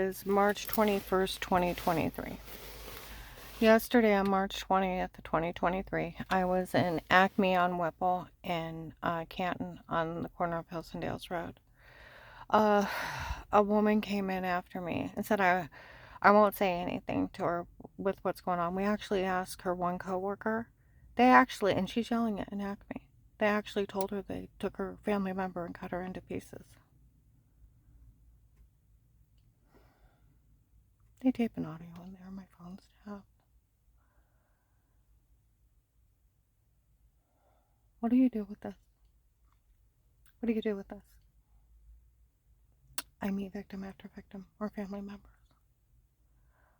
is March 21st, 2023. Yesterday on March 20th, 2023, I was in Acme on Whipple in Canton on the corner of Hills and Dales Road. A woman came in after me and said I won't say anything to her with what's going on. We actually asked her one coworker. And she's yelling it in Acme. They actually told her they took her family member and cut her into pieces. They tape an audio in there. My phone's tapped. What do you do with this? What do you do with this? I meet victim after victim or family members.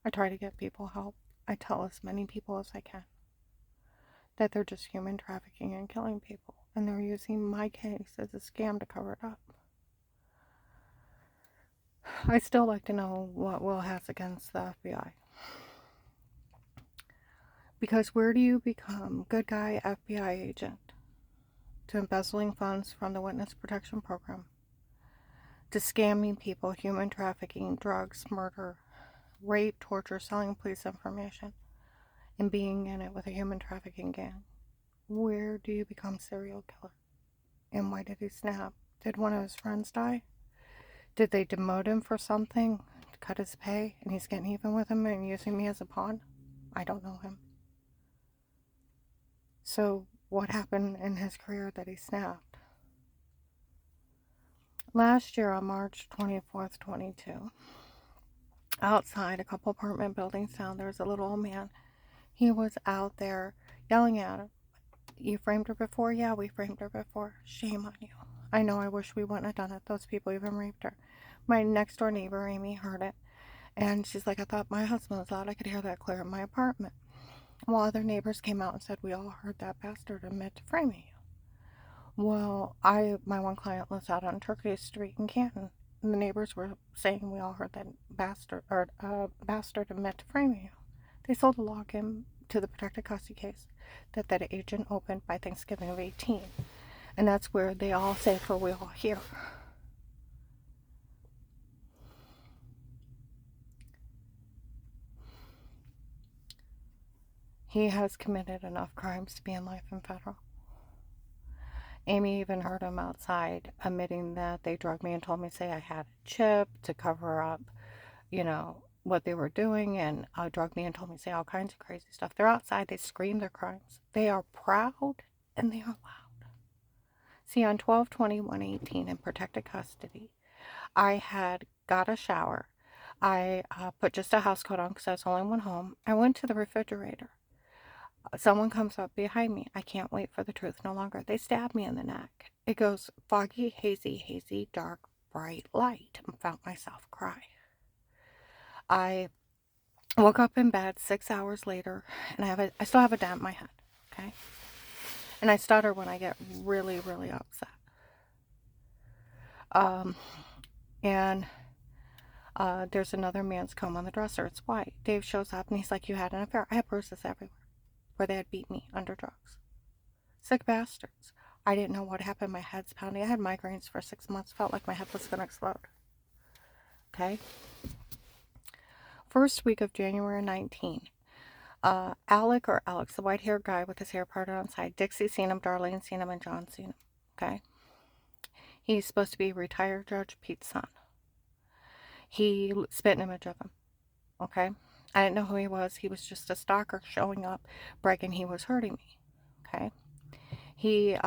I try to get people help. I tell as many people as I can that they're just human trafficking and killing people, and they're using my case as a scam to cover it up. I still like to know what Will has against the FBI. Because where do you become good guy FBI agent? To embezzling funds from the Witness Protection Program, to scamming people, human trafficking, drugs, murder, rape, torture, selling police information, and being in it with a human trafficking gang. Where do you become serial killer? And why did he snap? Did one of his friends die? Did they demote him for something to cut his pay and he's getting even with him and using me as a pawn? I don't know him. So what happened in his career that he snapped? Last year on March 24th, 22, outside a couple apartment buildings down, there was a little old man. He was out there yelling at him. You framed her before? Yeah, we framed her before. Shame on you. I know, I wish we wouldn't have done it. Those people even raped her. My next door neighbor, Amy, heard it. And she's like, I thought my husband was loud. I could hear that clear in my apartment. Well, other neighbors came out and said, we all heard that bastard admit to framing you. Well, my one client lives out on Turkey Street in Canton. And the neighbors were saying we all heard that bastard admit to framing you. They sold a login to the protected custody case that agent opened by Thanksgiving of 18. And that's where they all say, for we all hear. He has committed enough crimes to be in life in federal. Amy even heard him outside admitting that they drugged me and told me to say I had a chip to cover up, what they were doing, and drugged me and told me to say all kinds of crazy stuff. They're outside, they scream their crimes. They are proud and they are loud. See, on 12/21/18 in protected custody, I had got a shower. I put just a house coat on because I was the only one home. I went to the refrigerator. Someone comes up behind me. I can't wait for the truth no longer. They stab me in the neck. It goes foggy, hazy, dark, bright light. I felt myself cry. I woke up in bed 6 hours later, and I still have a dent in my head, okay? And I stutter when I get really, really upset. And there's another man's comb on the dresser. It's white. Dave shows up, and he's like, you had an affair. I had bruises everywhere where they had beat me under drugs. Sick bastards. I didn't know what happened. My head's pounding. I had migraines for 6 months. Felt like my head was going to explode. Okay? First week of January 19. Alex, the white-haired guy with his hair parted on the side. Dixie seen him, Darlene seen him, and John seen him. Okay? He's supposed to be retired Judge Pete's son. He spit an image of him. Okay? I didn't know who he was. He was just a stalker showing up, bragging he was hurting me. Okay? He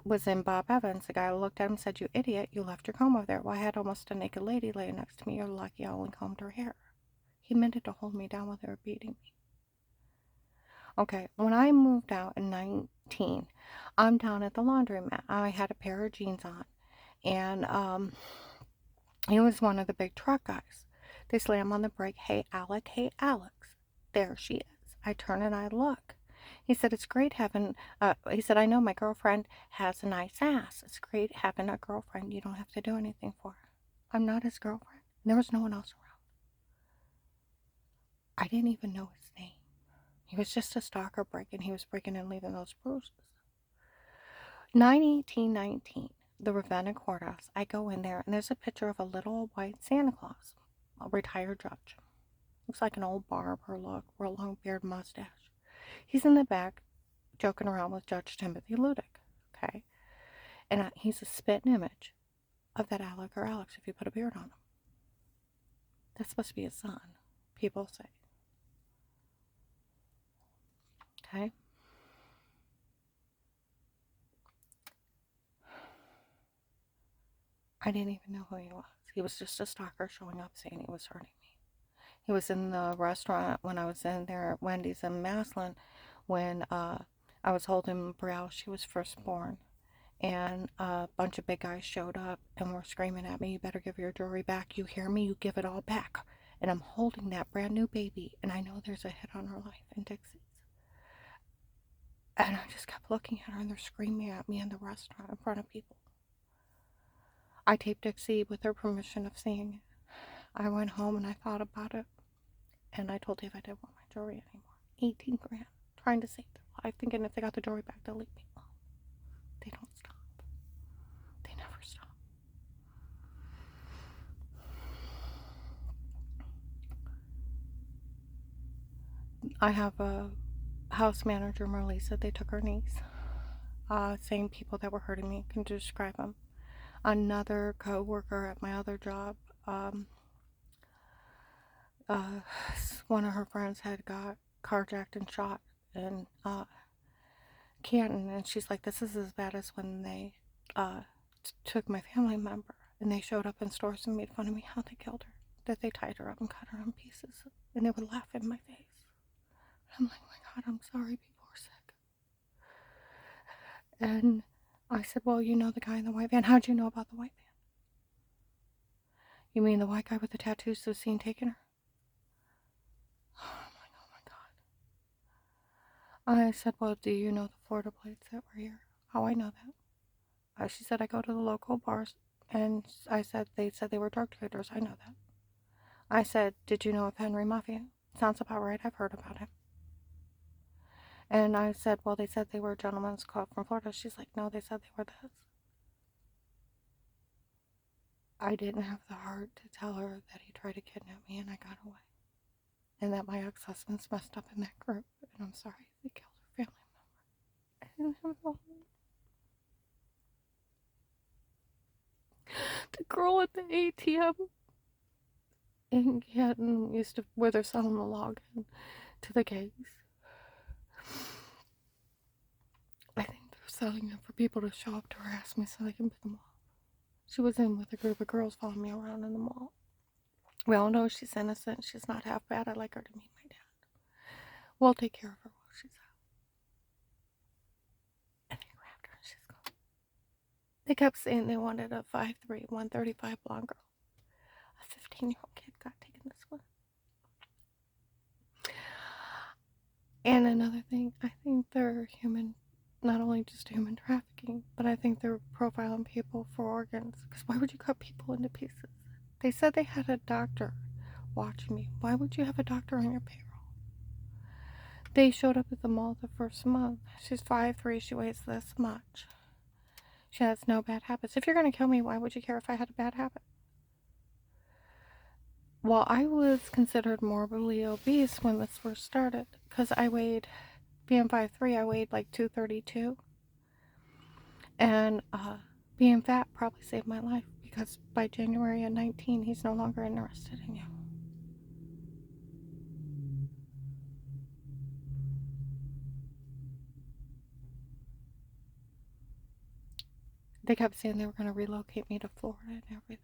was in Bob Evans. The guy looked at him and said, you idiot, you left your comb over there. Well, I had almost a naked lady laying next to me. You're lucky I only combed her hair. He meant it to hold me down while they were beating me. Okay, when I moved out in 19, I'm down at the laundromat. I had a pair of jeans on, and he was one of the big truck guys. They slam on the brake. Hey, Alex. There she is. I turn and I look. He said, it's great having, he said, I know my girlfriend has a nice ass. It's great having a girlfriend you don't have to do anything for. I'm not his girlfriend. There was no one else around. I didn't even know his name. He was just a stalker breaking. He was breaking and leaving those bruises. 9/18/19, the Ravenna courthouse. I go in there and there's a picture of a little white Santa Claus. a retired judge. Looks like an old barber look, real long beard, mustache. He's in the back joking around with Judge Timothy Ludick, okay? And he's a spitting image of that Alec or Alex if you put a beard on him. That's supposed to be his son, people say. Okay? I didn't even know who he was. He was just a stalker showing up saying he was hurting me. He was in the restaurant when I was in there at Wendy's in Maslin when I was holding Brielle. She was first born. And a bunch of big guys showed up and were screaming at me, "You better give your jewelry back. You hear me? You give it all back." And I'm holding that brand new baby, and I know there's a hit on her life in Dixie's. And I just kept looking at her, and they're screaming at me in the restaurant in front of people. I taped Dixie with her permission of seeing it. I went home and I thought about it, and I told Dave I didn't want my jewelry anymore. 18 grand, trying to save their life, thinking if they got the jewelry back, they'll leave me alone. They don't stop. They never stop. I have a house manager, Marley, said they took her niece. Same people that were hurting me, can describe them. Another co-worker at my other job, one of her friends had got carjacked and shot in Canton, and she's like, this is as bad as when they took my family member, and they showed up in stores and made fun of me how they killed her, that they tied her up and cut her in pieces, and they would laugh in my face. I'm like, oh my God, I'm sorry, people are sick. And I said, well, you know the guy in the white van. How'd you know about the white van? You mean the white guy with the tattoos that was seen taking her? I'm like, oh my God. I said, well, do you know the Florida plates that were here? How I know that? She said, I go to the local bars, and I said, they said they were drug traders. I know that. I said, did you know of Henry Mafia? Sounds about right. I've heard about him. And I said, well, they said they were gentlemen's club from Florida. She's like, no, they said they were this. I didn't have the heart to tell her that he tried to kidnap me and I got away. And that my ex-husband's messed up in that group. And I'm sorry they killed her family member. I didn't have the heart. The girl at the ATM in Canton used to, where they're selling the login to the case. I think they're selling it for people to show up to harass me so they can pick them off. She was in with a group of girls following me around in the mall. We all know she's innocent. She's not half bad. I'd like her to meet my dad. We'll take care of her while she's out. And they grabbed her and she's gone. They kept saying they wanted a 5'3", 135 blonde girl. A 15-year-old kid got taken this one. And another thing, I think they're not only just human trafficking, but I think they're profiling people for organs. Because why would you cut people into pieces? They said they had a doctor watching me. Why would you have a doctor on your payroll? They showed up at the mall the first month. She's 5'3", she weighs this much. She has no bad habits. If you're going to kill me, why would you care if I had a bad habit? Well, I was considered morbidly obese when this first started, because being 5'3", I weighed like 232. And being fat probably saved my life, because by January of 19, he's no longer interested in you. They kept saying they were going to relocate me to Florida and everything.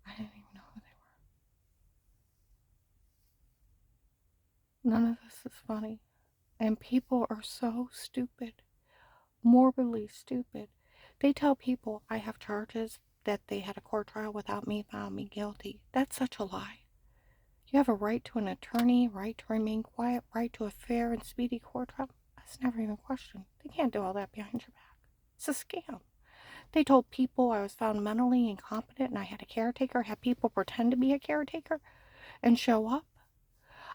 I didn't even know who they were. None of this is funny. And people are so stupid. Morbidly stupid. They tell people I have charges, that they had a court trial without me, found me guilty. That's such a lie. You have a right to an attorney, right to remain quiet, right to a fair and speedy court trial. That's never even questioned. They can't do all that behind your back. It's a scam. They told people I was found mentally incompetent and I had a caretaker, had people pretend to be a caretaker and show up.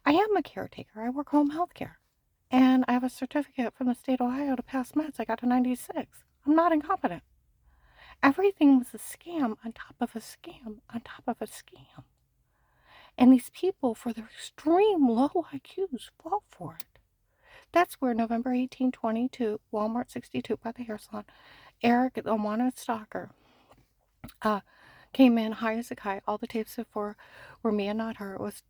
I am a caretaker. I work home health care. And I have a certificate from the state of Ohio to pass meds. I got a 96. I'm not incompetent. Everything was a scam on top of a scam on top of a scam. And these people, for their extreme low IQs, fall for it. That's where November 1822, Walmart 62 by the hair salon, Eric, the wanted stalker, came in high as a kite. All the tapes before were me and not her. It was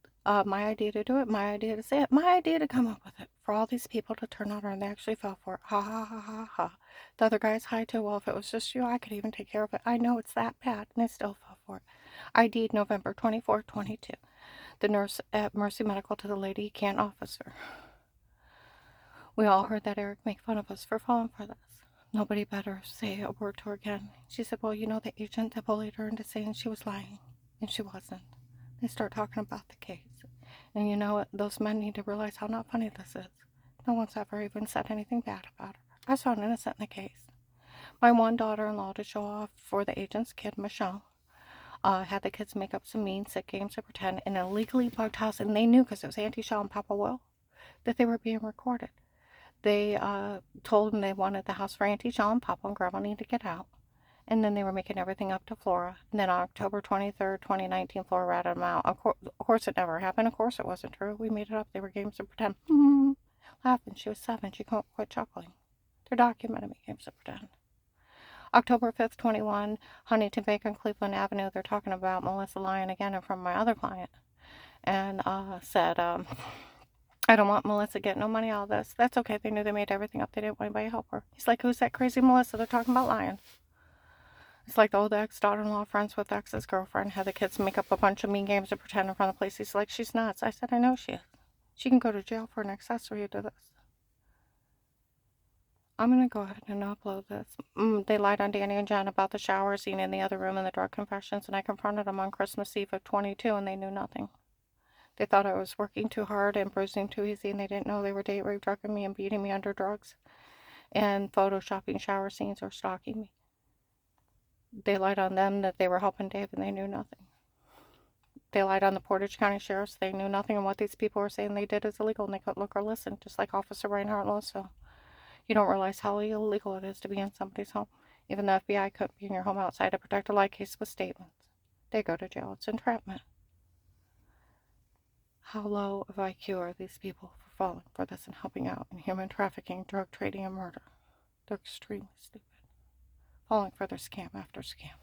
my idea to do it, my idea to say it, my idea to come up with it. For all these people to turn on her, and they actually fell for it. Ha ha ha ha ha. The other guy's high too. Well, if it was just you, I could even take care of it. I know it's that bad, and they still fell for it. ID'd November 24, 22. The nurse at Mercy Medical to the lady can't officer. We all heard that Eric make fun of us for falling for this. Nobody better say a word to her again. She said, well, you know the agent that bullied her into saying she was lying, and she wasn't. They start talking about the case. And you know what? Those men need to realize how not funny this is. No one's ever even said anything bad about her. I was found innocent in the case. My one daughter-in-law, to show off for the agent's kid, Michelle, had the kids make up some mean, sick games to pretend in a legally bugged house, and they knew, because it was Auntie Shaw and Papa Will, that they were being recorded. They told them they wanted the house for Auntie Shaw and Papa, and Grandma needed to get out. And then they were making everything up to Flora. And then on October 23rd, 2019, Flora ratted them out. Of course, it never happened. Of course, it wasn't true. We made it up. They were games of pretend. Laughing. She was 7. She couldn't quit chuckling. They're documenting games of pretend. October 5th, 21, Huntington Bacon, Cleveland Avenue. They're talking about Melissa Lyon again, and from my other client. And said, I don't want Melissa getting no money out of this. That's okay. They knew they made everything up. They didn't want anybody to help her. He's like, who's that crazy Melissa? They're talking about Lyon. It's like the old ex-daughter-in-law friends with ex's girlfriend had the kids make up a bunch of mean games and pretend in front of the police. He's like, she's nuts. I said, I know she is. She can go to jail for an accessory to this. I'm going to go ahead and upload this. They lied on Danny and Jen about the shower scene in the other room and the drug confessions, and I confronted them on Christmas Eve of 22, and they knew nothing. They thought I was working too hard and bruising too easy, and they didn't know they were date rape drugging me and beating me under drugs and photoshopping shower scenes or stalking me. They lied on them that they were helping Dave, and they knew nothing. They lied on the Portage County Sheriffs. They knew nothing, and what these people were saying they did is illegal, and they couldn't look or listen, just like Officer Reinhardt Loso. You don't realize how illegal it is to be in somebody's home. Even the FBI couldn't be in your home outside to protect a lie case with statements. They go to jail. It's entrapment. How low of IQ are these people for falling for this and helping out in human trafficking, drug trading, and murder? They're extremely stupid. Falling for their scam after scam.